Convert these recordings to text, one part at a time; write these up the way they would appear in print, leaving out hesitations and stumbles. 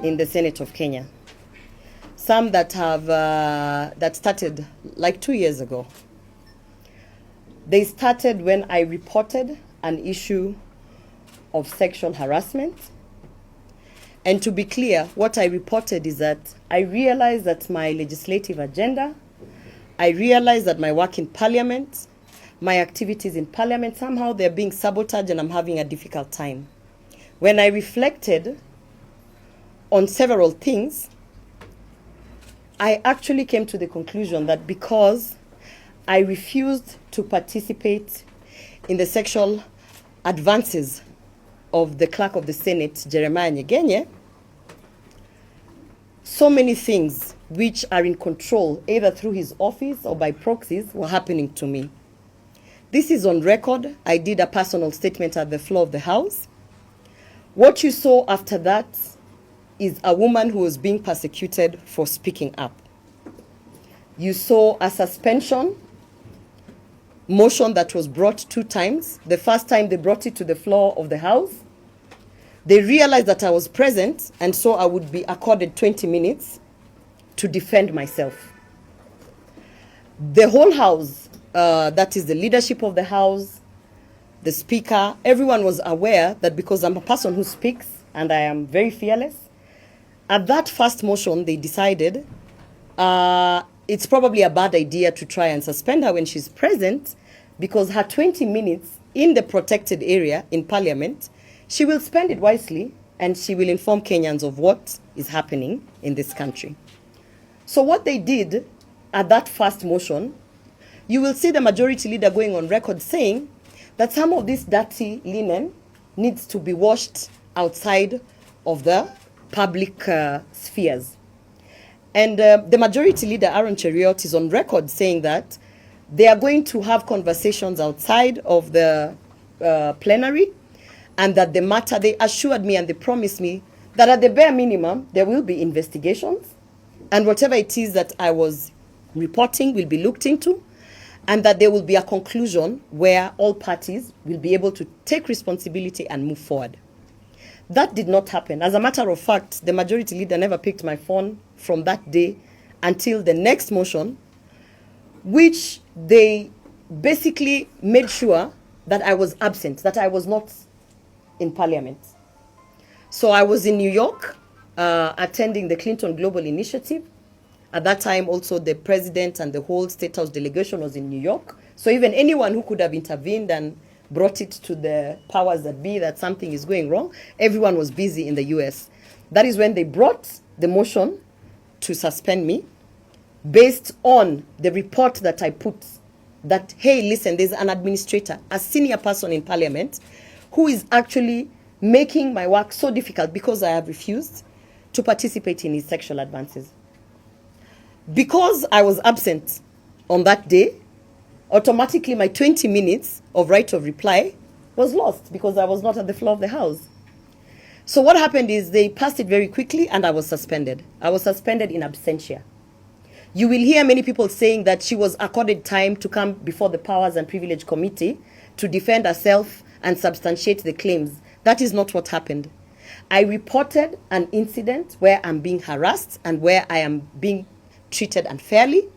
in the Senate of Kenya. Some that have that started like 2 years ago. They started when I reported an issue of sexual harassment. And to be clear, what I reported is that I realized that my legislative agenda, I realized that my work in parliament, my activities in parliament, somehow they're being sabotaged and I'm having a difficult time. When I reflected on several things, I actually came to the conclusion that because I refused to participate in the sexual advances of the clerk of the Senate, Jeremiah Nyegenye, so many things which are in control, either through his office or by proxies, were happening to me. This is on record. I did a personal statement at the floor of the House. What you saw after that is a woman who was being persecuted for speaking up. You saw a suspension motion that was brought 2 times. The first time they brought it to the floor of the House, they realized that I was present, and so I would be accorded 20 minutes to defend myself. The whole House, that is the leadership of the House, the Speaker, everyone was aware that because I'm a person who speaks and I am very fearless, at that first motion they decided it's probably a bad idea to try and suspend her when she's present, because her 20 minutes in the protected area in Parliament, she will spend it wisely and she will inform Kenyans of what is happening in this country. So what they did at that first motion, you will see the majority leader going on record saying that some of this dirty linen needs to be washed outside of the public spheres. And the majority leader, Aaron Cheriot, is on record saying that they are going to have conversations outside of the plenary, and that the matter, they assured me and they promised me that at the bare minimum, there will be investigations, and whatever it is that I was reporting will be looked into, and that there will be a conclusion where all parties will be able to take responsibility and move forward. That did not happen. As a matter of fact, the majority leader never picked my phone from that day until the next motion, which they basically made sure that I was absent, that I was not in Parliament. So I was in New York attending the Clinton Global Initiative. At that time, also the president and the whole State House delegation was in New York. So even anyone who could have intervened and brought it to the powers that be that something is going wrong, everyone was busy in the US. That is when they brought the motion to suspend me based on the report that I put that, hey, listen, there's an administrator, a senior person in Parliament, who is actually making my work so difficult because I have refused to participate in his sexual advances. Because I was absent on that day, automatically my 20 minutes of right of reply was lost because I was not at the floor of the House. So what happened is they passed it very quickly and I was suspended. I was suspended in absentia. You will hear many people saying that she was accorded time to come before the Powers and Privilege Committee to defend herself and substantiate the claims. That is not what happened. I reported an incident where I'm being harassed and where I am being treated unfairly.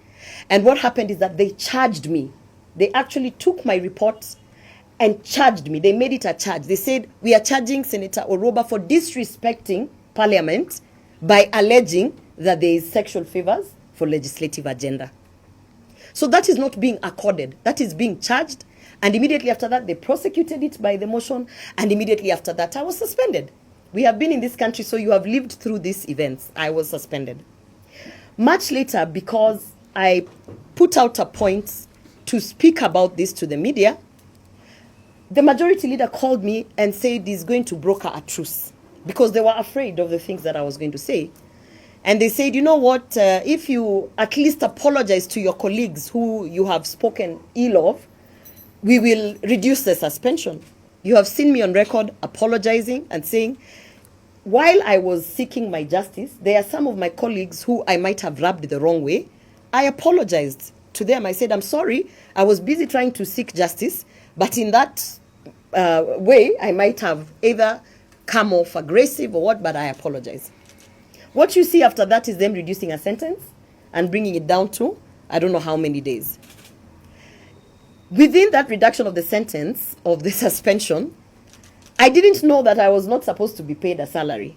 And what happened is that they charged me. They actually took my report and charged me. They made it a charge. They said, we are charging Senator Orwoba for disrespecting Parliament by alleging that there is sexual favors for legislative agenda. So that is not being accorded. That is being charged. And immediately after that, they prosecuted it by the motion. And immediately after that, I was suspended. We have been in this country, so you have lived through these events. I was suspended. Much later, because I put out a point to speak about this to the media, the majority leader called me and said he's going to broker a truce because they were afraid of the things that I was going to say. And they said, you know what, if you at least apologize to your colleagues who you have spoken ill of, we will reduce the suspension. You have seen me on record apologizing and saying, while I was seeking my justice, there are some of my colleagues who I might have rubbed the wrong way. I apologized to them. I said, I'm sorry, I was busy trying to seek justice, but in that way, I might have either come off aggressive or what, but I apologize. What you see after that is them reducing a sentence and bringing it down to, I don't know how many days. Within that reduction of the sentence, of the suspension, I didn't know that I was not supposed to be paid a salary.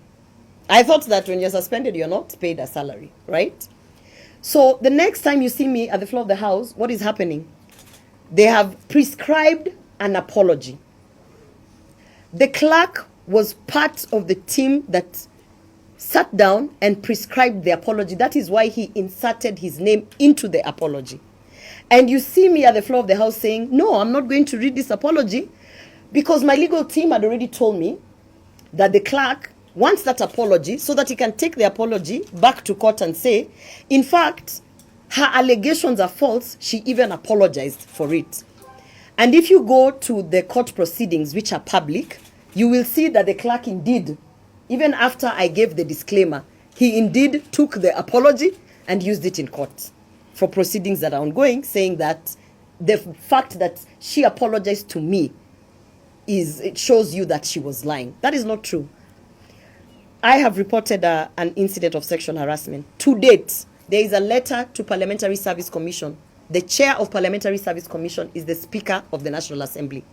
I thought that when you're suspended, you're not paid a salary, right? So the next time you see me at the floor of the House, what is happening? They have prescribed an apology. The clerk was part of the team that sat down and prescribed the apology. That is why he inserted his name into the apology. And you see me at the floor of the House saying, no, I'm not going to read this apology, because my legal team had already told me that the clerk wants that apology so that he can take the apology back to court and say, in fact, her allegations are false. She even apologized for it. And if you go to the court proceedings, which are public, you will see that the clerk indeed, even after I gave the disclaimer, he indeed took the apology and used it in court for proceedings that are ongoing, saying that the fact that she apologized to me it shows you that she was lying. That is not true. I have reported an incident of sexual harassment. To date, there is a letter to Parliamentary Service Commission. The chair of Parliamentary Service Commission is the Speaker of the National Assembly.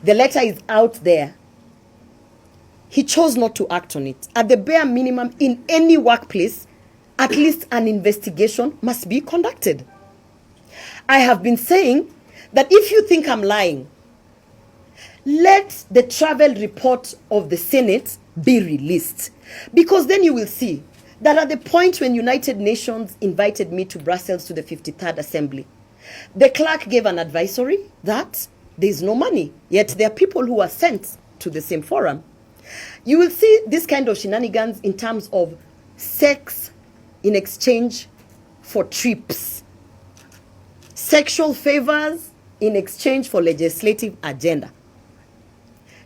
The letter is out there. He chose not to act on it. At the bare minimum, in any workplace, at least an investigation must be conducted. I have been saying that if you think I'm lying, let the travel report of the Senate be released. Because then you will see that at the point when United Nations invited me to Brussels to the 53rd Assembly, the clerk gave an advisory that there is no money, yet there are people who are sent to the same forum. You will see this kind of shenanigans in terms of sex in exchange for trips, sexual favors in exchange for legislative agenda,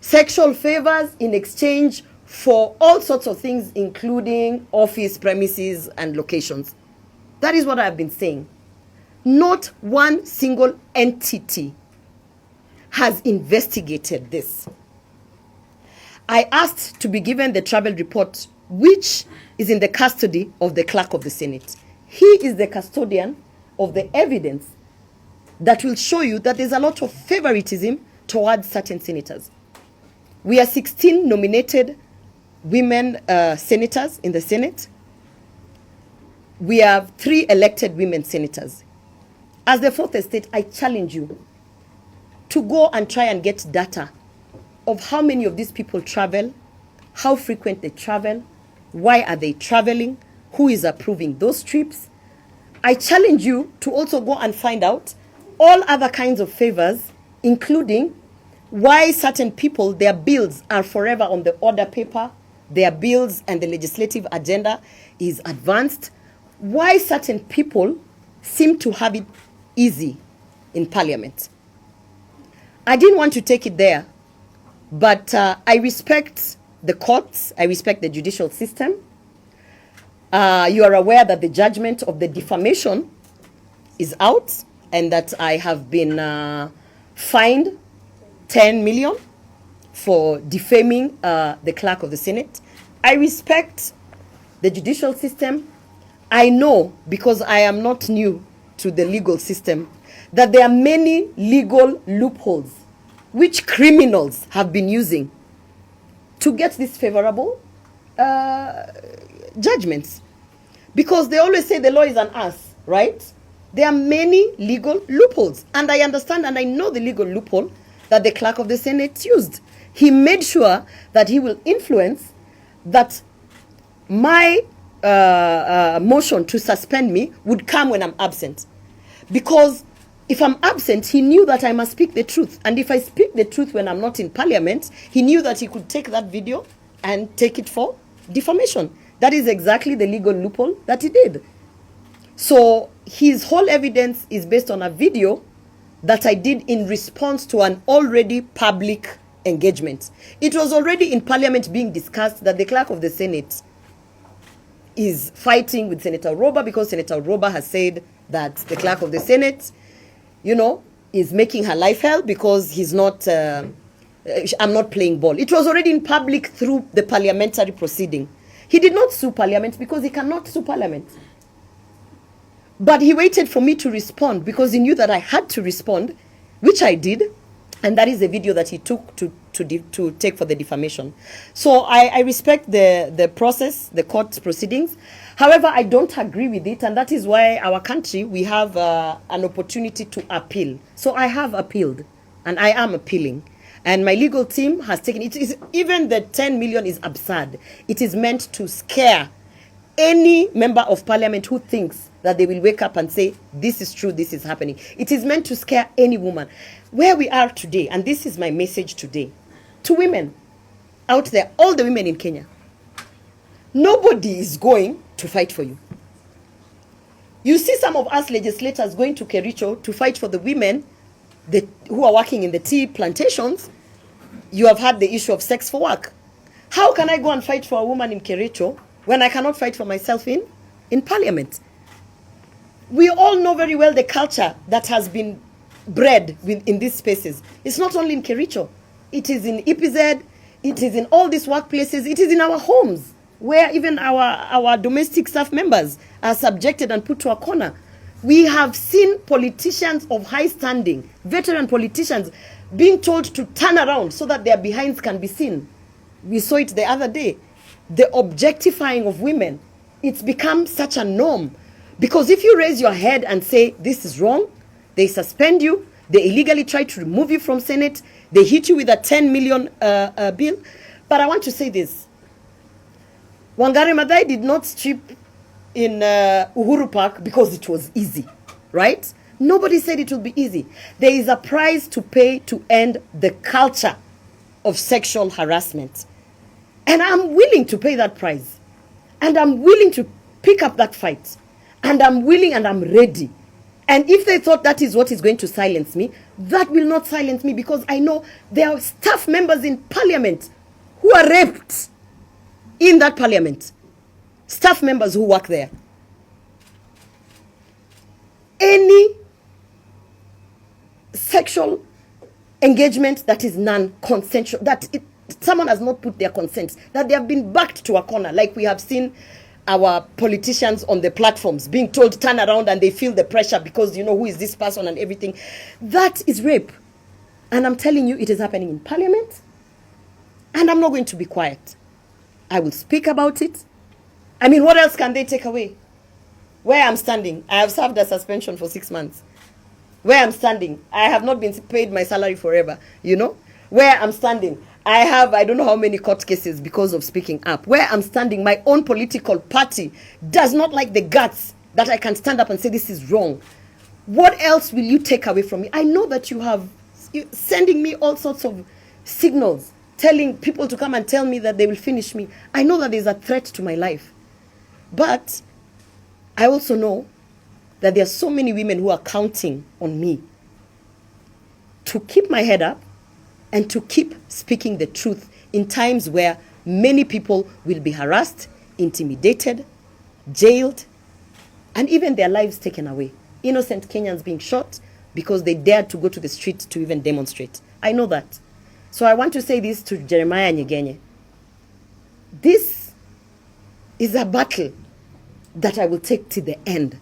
sexual favors in exchange for all sorts of things, including office premises and locations. That is what I have been saying. Not one single entity has investigated this. I asked to be given the travel report, which is in the custody of the clerk of the Senate. He is the custodian of the evidence that will show you that there's a lot of favoritism towards certain senators. We are 16 nominated women senators in the Senate. We have 3 elected women senators. As the fourth estate, I challenge you to go and try and get data of how many of these people travel, how frequent they travel, why are they traveling, who is approving those trips. I challenge you to also go and find out all other kinds of favors, including why certain people, their bills are forever on the order paper, their bills and the legislative agenda is advanced, why certain people seem to have it easy in Parliament. I didn't want to take it there, but I respect the courts, I respect the judicial system. You are aware that the judgment of the defamation is out and that I have been fined 10 million for defaming the clerk of the Senate. I respect the judicial system. I know, because I am not new to the legal system, that there are many legal loopholes which criminals have been using to get these favorable judgments. Because they always say the law is on us, right? There are many legal loopholes. And I understand and I know the legal loophole that the clerk of the Senate used. He made sure that he will influence that my motion to suspend me would come when I'm absent. Because if I'm absent, he knew that I must speak the truth. And if I speak the truth when I'm not in Parliament, he knew that he could take that video and take it for defamation. That is exactly the legal loophole that he did. So his whole evidence is based on a video that I did in response to an already public engagement. It was already in Parliament being discussed that the clerk of the Senate is fighting with Senator Orwoba because Senator Orwoba has said that the clerk of the Senate, is making her life hell because he's not, I'm not playing ball. It was already in public through the parliamentary proceeding. He did not sue Parliament because he cannot sue Parliament. But he waited for me to respond because he knew that I had to respond, which I did. And that is the video that he took to take for the defamation. So I respect the process, the court proceedings. However, I don't agree with it. And that is why our country, we have an opportunity to appeal. So I have appealed and I am appealing. And my legal team has taken it. Even the 10 million is absurd. It is meant to scare any member of parliament who thinks that they will wake up and say, this is true, this is happening. It is meant to scare any woman. Where we are today, and this is my message today, to women out there, all the women in Kenya, nobody is going to fight for you. You see some of us legislators going to Kericho to fight for the women who are working in the tea plantations. You have had the issue of sex for work. How can I go and fight for a woman in Kericho when I cannot fight for myself in parliament? We all know very well the culture that has been bred in these spaces. It's not only in Kericho. It is in EPZ. It is in all these workplaces. It is in our homes, where even our domestic staff members are subjected and put to a corner. We have seen politicians of high standing, veteran politicians, being told to turn around so that their behinds can be seen. We saw it the other day. The objectifying of women. It's become such a norm. Because if you raise your head and say, this is wrong, they suspend you, they illegally try to remove you from Senate, they hit you with a 10 million bill. But I want to say this. Wangari Maathai did not strip in Uhuru Park because it was easy, right? Nobody said it would be easy. There is a price to pay to end the culture of sexual harassment. And I'm willing to pay that price. And I'm willing to pick up that fight. And I'm willing and I'm ready. And if they thought that is what is going to silence me, that will not silence me, because I know there are staff members in parliament who are raped in that parliament. Staff members who work there. Any sexual engagement that is non-consensual, that someone has not put their consent, that they have been backed to a corner, like we have seen our politicians on the platforms being told turn around, and they feel the pressure because, you know, who is this person and everything. That is rape. And I'm telling you, it is happening in parliament. And I'm not going to be quiet. I will speak about it. I mean, what else can they take away? Where I'm standing, I have served a suspension for 6 months. Where I'm standing, I have not been paid my salary forever, you know. Where I'm standing, I have, I don't know how many court cases because of speaking up. Where I'm standing, my own political party does not like the guts that I can stand up and say this is wrong. What else will you take away from me? I know that you have sending me all sorts of signals, telling people to come and tell me that they will finish me. I know that there's a threat to my life. But I also know that there are so many women who are counting on me to keep my head up and to keep speaking the truth in times where many people will be harassed, intimidated, jailed, and even their lives taken away. Innocent Kenyans being shot because they dared to go to the street to even demonstrate. I know that. So I want to say this to Jeremiah Nyegenye. This is a battle that I will take to the end.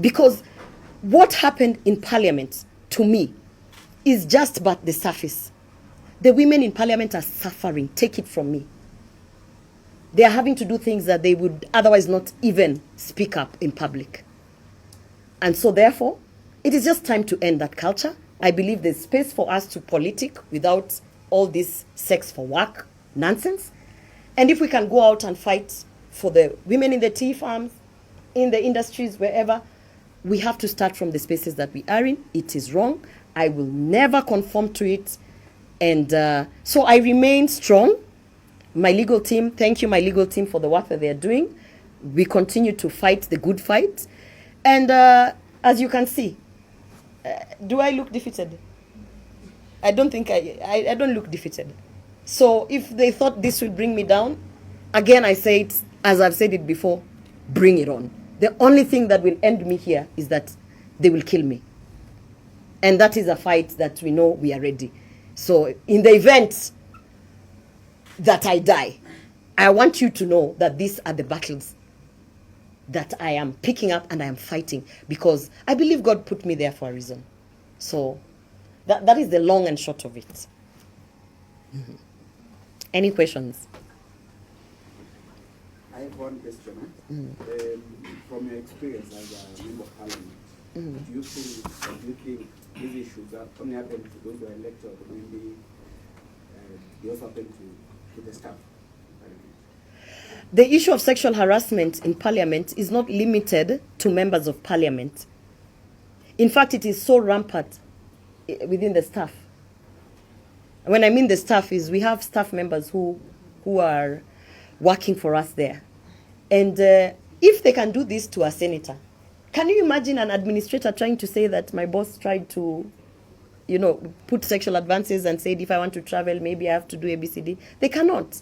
Because what happened in parliament, to me, is just but the surface. The women in parliament are suffering. Take it from me. They are having to do things that they would otherwise not even speak up in public. And so therefore, it is just time to end that culture. I believe there's space for us to politic without all this sex for work nonsense. And if we can go out and fight for the women in the tea farms, in the industries, wherever, we have to start from the spaces that we are in. It is wrong. I will never conform to it. And so I remain strong. My legal team, thank you, my legal team, for the work that they are doing. We continue to fight the good fight. And as you can see, do I look defeated? I don't think I don't look defeated. So if they thought this would bring me down, again, I say it, as I've said it before, bring it on. The only thing that will end me here is that they will kill me. And that is a fight that we know we are ready. So in the event that I die, I want you to know that these are the battles that I am picking up and I am fighting, because I believe God put me there for a reason. So that is the long and short of it. Mm-hmm. Any questions? I have one question. From your experience as a member of parliament, do you think these issues that only happen to those who are elected, or maybe they also happen to the staff? The issue of sexual harassment in parliament is not limited to members of parliament. In fact, it is so rampant within the staff. When I mean the staff is, we have staff members who are working for us there. And if they can do this to a senator, can you imagine an administrator trying to say that my boss tried to, put sexual advances and said, if I want to travel, maybe I have to do ABCD? They cannot.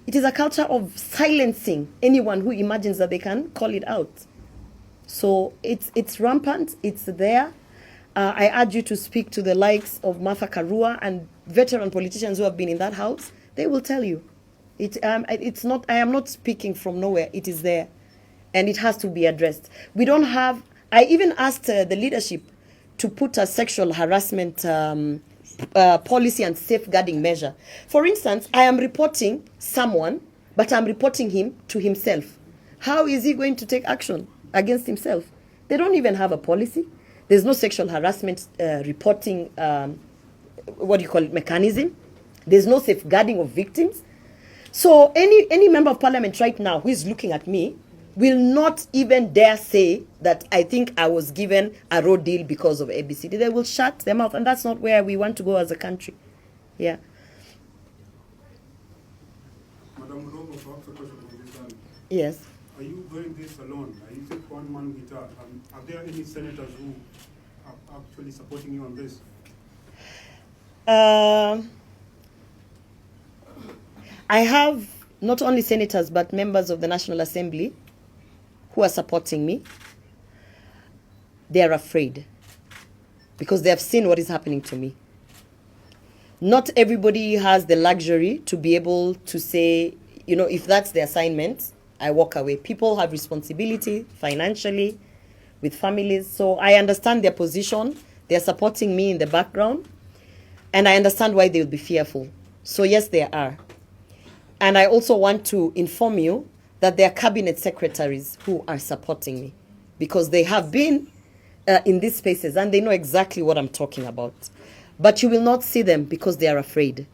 It is a culture of silencing anyone who imagines that they can call it out. So it's rampant, it's there. I urge you to speak to the likes of Martha Karua and veteran politicians who have been in that house. They will tell you. It's not. I am not speaking from nowhere. It is there, and it has to be addressed. We don't have. I even asked the leadership to put a sexual harassment policy and safeguarding measure. For instance, I am reporting someone, but I'm reporting him to himself. How is he going to take action against himself? They don't even have a policy. There's no sexual harassment reporting, mechanism. There's no safeguarding of victims. So any member of parliament right now who is looking at me will not even dare say that I think I was given a raw deal because of ABCD. They will shut their mouth, and that's not where we want to go as a country. Yeah. Madam Orwoba, perhaps a question for this one. Yes. Are you doing this alone? Are you just one man guitar? Are there any senators who are actually supporting you on this? I have not only senators but members of the National Assembly who are supporting me. They are afraid because they have seen what is happening to me. Not everybody has the luxury to be able to say, if that's the assignment, I walk away. People have responsibility financially with families. So I understand their position. They're supporting me in the background. And I understand why they will be fearful. So yes, there are. And I also want to inform you that there are cabinet secretaries who are supporting me because they have been in these spaces and they know exactly what I'm talking about. But you will not see them because they are afraid.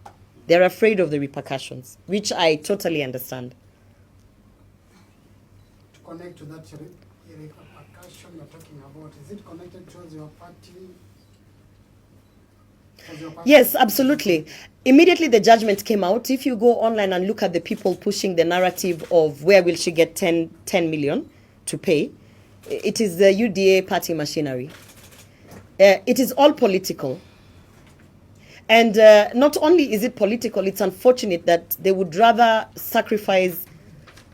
They're afraid of the repercussions, which I totally understand. To connect to that repercussion you're talking about, is it connected towards your party? Yes, absolutely. Immediately the judgment came out. If you go online and look at the people pushing the narrative of where will she get 10 million to pay, it is the UDA party machinery. It is all political. And not only is it political, it's unfortunate that they would rather sacrifice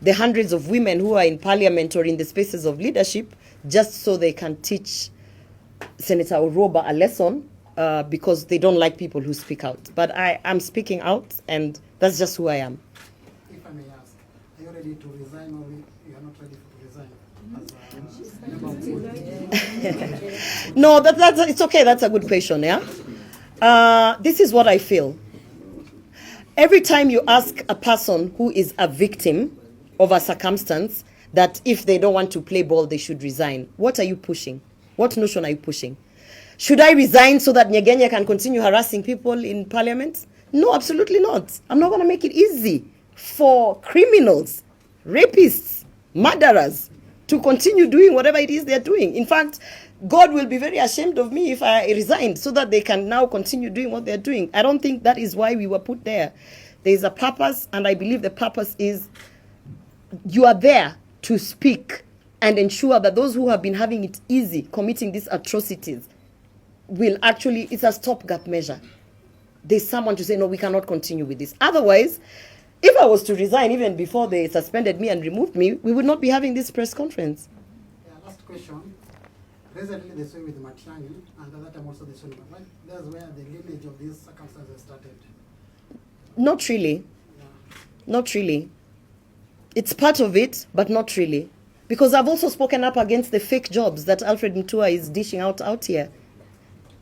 the hundreds of women who are in parliament or in the spaces of leadership just so they can teach Senator Orwoba a lesson. Because they don't like people who speak out. But I am speaking out, and that's just who I am. If I may ask, are you ready to resign or you are not ready to resign? No, it's okay. That's a good question, yeah? This is what I feel. Every time you ask a person who is a victim of a circumstance that if they don't want to play ball, they should resign, what are you pushing? What notion are you pushing? Should I resign so that Nyegenya can continue harassing people in parliament? No, absolutely not. I'm not going to make it easy for criminals, rapists, murderers to continue doing whatever it is they're doing. In fact, God will be very ashamed of me if I resigned so that they can now continue doing what they're doing. I don't think that is why we were put there. There is a purpose, and I believe the purpose is you are there to speak and ensure that those who have been having it easy, committing these atrocities, will actually, it's a stopgap measure. There's someone to say, no, we cannot continue with this. Otherwise, if I was to resign even before they suspended me and removed me, we would not be having this press conference. Yeah, last question. Recently they saw with Matiang'i, and at that time also they saw with Matiang'i. That's where the lineage of these circumstances started. Not really. Yeah. Not really. It's part of it, but not really. Because I've also spoken up against the fake jobs that Alfred Mutua is dishing out here.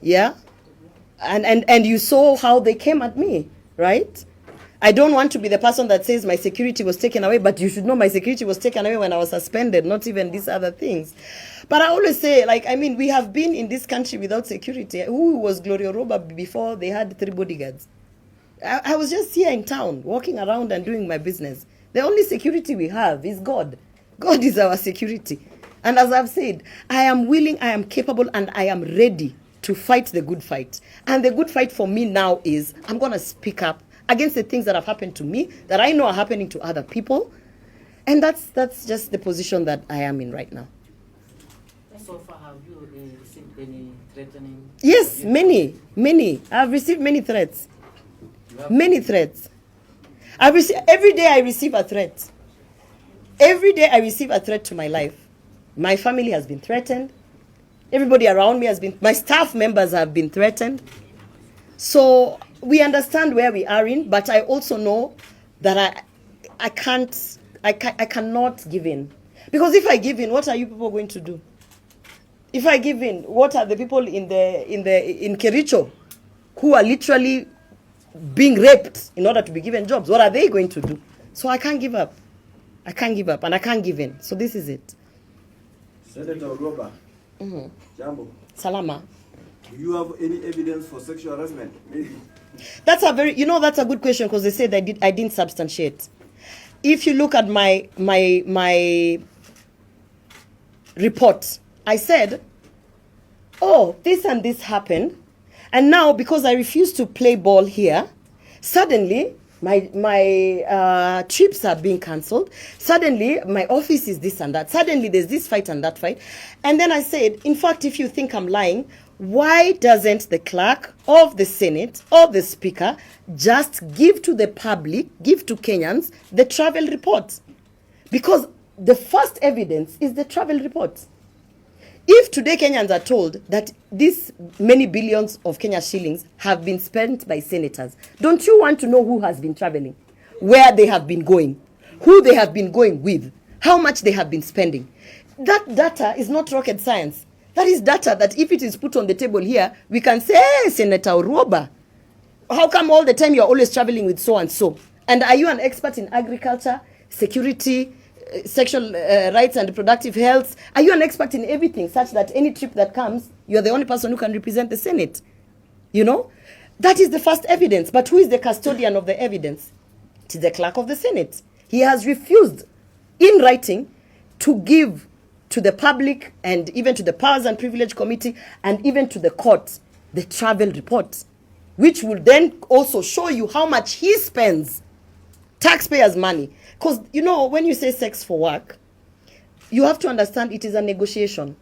Yeah? And you saw how they came at me, right? I don't want to be the person that says my security was taken away, but you should know my security was taken away when I was suspended, not even these other things. But I always say, like, I mean, we have been in this country without security. Who was Gloria Orwoba before they had 3 bodyguards? I was just here in town, walking around and doing my business. The only security we have is God. God is our security. And as I've said, I am willing, I am capable, and I am ready to fight the good fight. And the good fight for me now is I'm going to speak up against the things that have happened to me, that I know are happening to other people. And that's just the position that I am in right now. So far, have you received any threatening? Yes, many. I've received many threats. Many threats. Every day I receive a threat. Every day I receive a threat to my life. My family has been threatened. Everybody around me has been, my staff members have been threatened. So we understand where we are in, but I also know that I cannot give in. Because if I give in, what are you people going to do? If I give in, what are the people in Kericho who are literally being raped in order to be given jobs? What are they going to do? So I can't give up. I can't give up and I can't give in. So this is it. Senator Orwoba, Jambo, Salama. do you have any evidence for sexual harassment? Maybe. That's a good question, because they said I didn't substantiate. If you look at my report, I said, oh, this and this happened, and now because I refuse to play ball here, suddenly my trips are being cancelled. Suddenly my office is this and that. Suddenly there's this fight and that fight. And then I said, in fact, if you think I'm lying, why doesn't the clerk of the Senate or the Speaker just give to the public, give to Kenyans, the travel report? Because the first evidence is the travel report. If today Kenyans are told that these many billions of Kenya shillings have been spent by senators, don't you want to know who has been traveling, where they have been going, who they have been going with, how much they have been spending? That data is not rocket science. That is data that if it is put on the table here, we can say, hey, Senator Orwoba, how come all the time you're always traveling with so and so? And are you an expert in agriculture, security, sexual rights and reproductive health? Are you an expert in everything such that any trip that comes, you're the only person who can represent the Senate? You know? That is the first evidence. But who is the custodian of the evidence? It is the clerk of the Senate. He has refused in writing to give to the public and even to the Powers and Privilege Committee and even to the court the travel report, which will then also show you how much he spends, taxpayers' money. Because, you know, when you say sex for work, you have to understand it is a negotiation.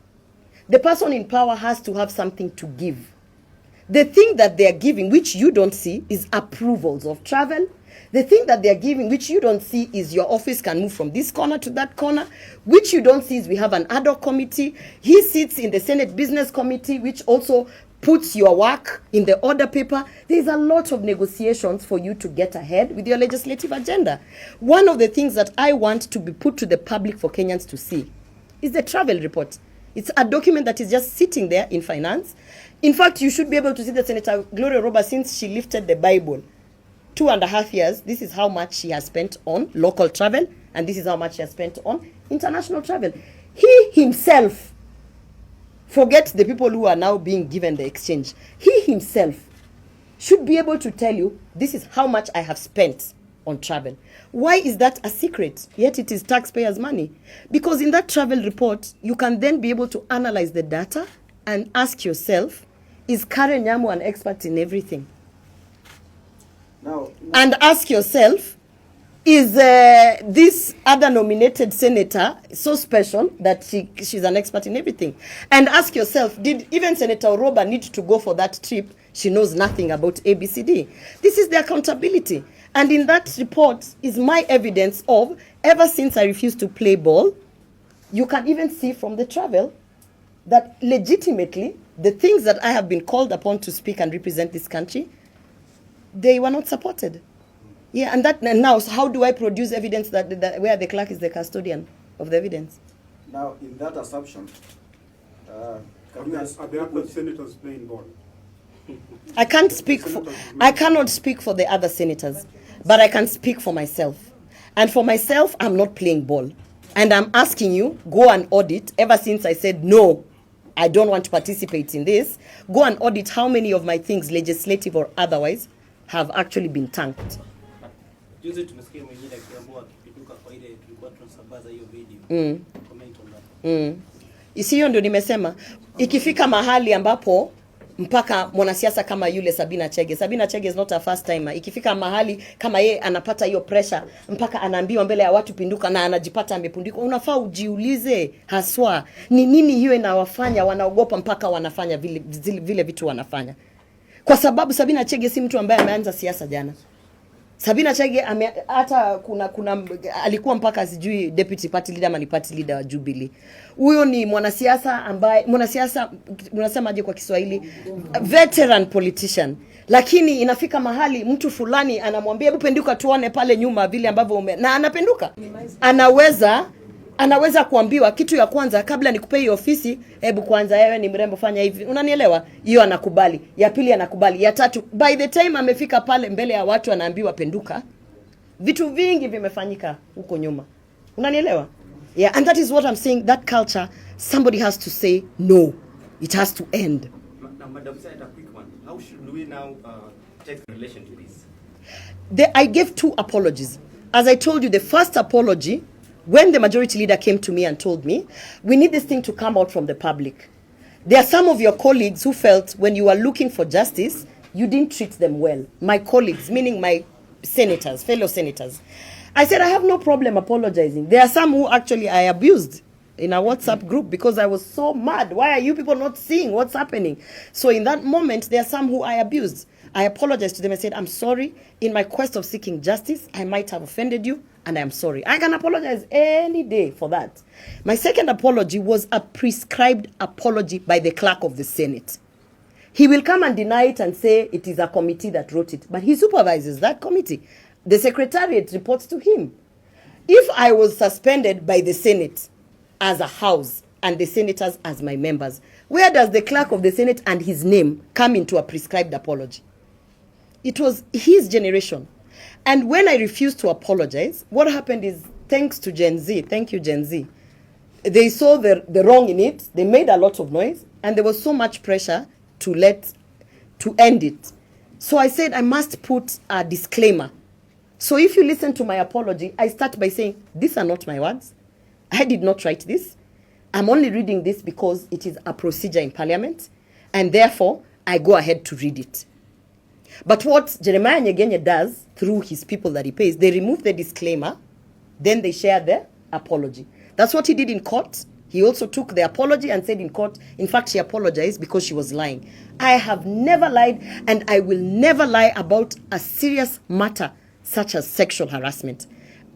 The person in power has to have something to give. The thing that they are giving, which you don't see, is approvals of travel. The thing that they are giving, which you don't see, is your office can move from this corner to that corner. Which you don't see is we have an ad hoc committee. He sits in the Senate Business Committee, which also puts your work in the order paper. There's a lot of negotiations for you to get ahead with your legislative agenda. One of the things that I want to be put to the public for Kenyans to see is the travel report. It's a document that is just sitting there in finance. In fact, you should be able to see that Senator Gloria Orwoba, since she lifted the Bible, 2.5 years, this is how much she has spent on local travel, and this is how much she has spent on international travel. He himself, forget the people who are now being given the exchange, he himself should be able to tell you, this is how much I have spent on travel. Why is that a secret? Yet it is taxpayers' money. Because in that travel report, you can then be able to analyze the data and ask yourself, is Karen Nyamu an expert in everything? Now, And ask yourself, is this other nominated senator so special that she's an expert in everything? And ask yourself, did even Senator Orwoba need to go for that trip? She knows nothing about ABCD. This is the accountability. And in that report is my evidence of, ever since I refused to play ball, you can even see from the travel that legitimately the things that I have been called upon to speak and represent this country, they were not supported. Yeah, and now, so how do I produce evidence that where the clerk is the custodian of the evidence? Now, in that assumption, can you Are the other senators playing ball? I can't speak for, I cannot speak for the other senators, but I can speak for myself. And for myself, I'm not playing ball. And I'm asking you, go and audit, ever since I said, no, I don't want to participate in this, go and audit how many of my things, legislative or otherwise, have actually been tanked. Juzi tumesikia mwingine akiambiwa akipinduka kwa ile tulikuwa tunasambaza hiyo video. Comment on that. Isiyo ndio nimesema, ikifika mahali ambapo mpaka mwanasiasa kama yule Sabina Chege is not a first timer. Ikifika mahali kama ye anapata hiyo pressure mpaka anaambiwa mbele ya watu pinduka na anajipata amepinduka, unafaa ujiulize haswa ni nini hiyo inawafanya wanaogopa mpaka wanafanya vile vitu wanafanya. Kwa sababu Sabina Chege si mtu ambaye ameanza siasa jana. Sabina Chege hata kuna alikuwa mpaka sijui deputy party leader ama ni party leader wa Jubilee. Huyo ni mwanasiasa ambaye unasemaje kwa Kiswahili, veteran politician. Lakini inafika mahali mtu fulani anamwambia hebu penduka tuone pale nyuma vile ambavyo na anapenduka. Anaweza kuambiwa kitu ya kwanza kabla nikupe hiyo ofisi, hebu kwanza wewe ni mrembo fanya hivi. Unanielewa? Hiyo anakubali. Ya pili anakubali. Ya tatu, by the time amefika pale mbele ya watu anaambiwa penduka, vitu vingi vimefanyika huko nyuma. Unanielewa? Yeah, and that is what I'm saying, that culture, somebody has to say no. It has to end. Now, Madam Senator, quick one. How should we now take in relation to this? I gave 2 apologies. As I told you, the first apology, when the majority leader came to me and told me, we need this thing to come out from the public. There are some of your colleagues who felt when you are looking for justice, you didn't treat them well. My colleagues, meaning my senators, fellow senators. I said, I have no problem apologizing. There are some who actually I abused in a WhatsApp group because I was so mad. Why are you people not seeing what's happening? So in that moment, there are some who I abused. I apologized to them. I said, I'm sorry. In my quest of seeking justice, I might have offended you, and I'm sorry. I can apologize any day for that. My second apology was a prescribed apology by the clerk of the Senate. He will come and deny it and say it is a committee that wrote it, but he supervises that committee. The secretariat reports to him. If I was suspended by the Senate as a house and the senators as my members, where does the clerk of the Senate and his name come into a prescribed apology? It was his generation. And when I refused to apologize, what happened is, thanks to Gen Z, thank you Gen Z, they saw the wrong in it, they made a lot of noise, and there was so much pressure to end it. So I said I must put a disclaimer. So if you listen to my apology, I start by saying, these are not my words. I did not write this. I'm only reading this because it is a procedure in Parliament, and therefore I go ahead to read it. But what Jeremiah Nyegenye does through his people that he pays, they remove the disclaimer, then they share the apology. That's what he did in court. He also took the apology and said in court, in fact, she apologized because she was lying. I have never lied, and I will never lie about a serious matter such as sexual harassment.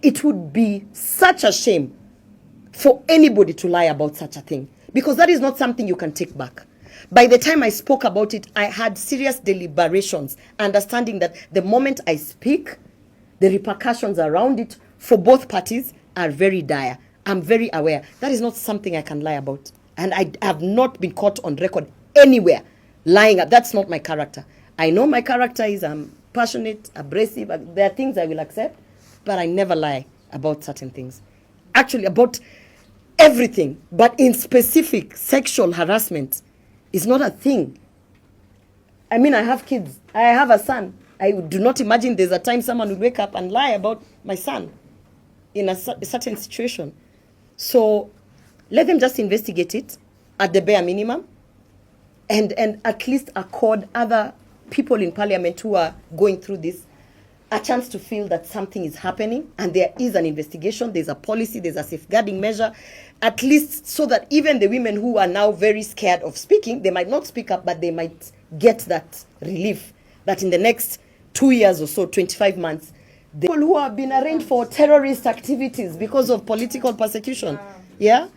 It would be such a shame for anybody to lie about such a thing, because that is not something you can take back. By the time I spoke about it, I had serious deliberations, understanding that the moment I speak, the repercussions around it for both parties are very dire. I'm very aware. That is not something I can lie about. And I have not been caught on record anywhere lying. That's not my character. I know my character is I'm passionate, abrasive. There are things I will accept, but I never lie about certain things. Actually, about everything, but in specific, sexual harassment is not a thing. I mean, I have kids. I have a son. I do not imagine there's a time someone will wake up and lie about my son in a certain situation. So let them just investigate it at the bare minimum, and at least accord other people in Parliament who are going through this a chance to feel that something is happening and there is an investigation, there's a policy, there's a safeguarding measure, at least so that even the women who are now very scared of speaking, they might not speak up, but they might get that relief that in the next 2 years or so, 25 months, the people who have been arraigned for terrorist activities because of political persecution. Yeah?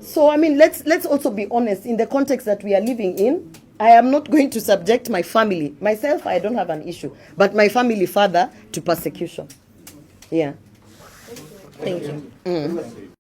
So, I mean, let's also be honest in the context that we are living in. I am not going to subject my family. Myself, I don't have an issue. But my family father to persecution. Yeah. Thank you.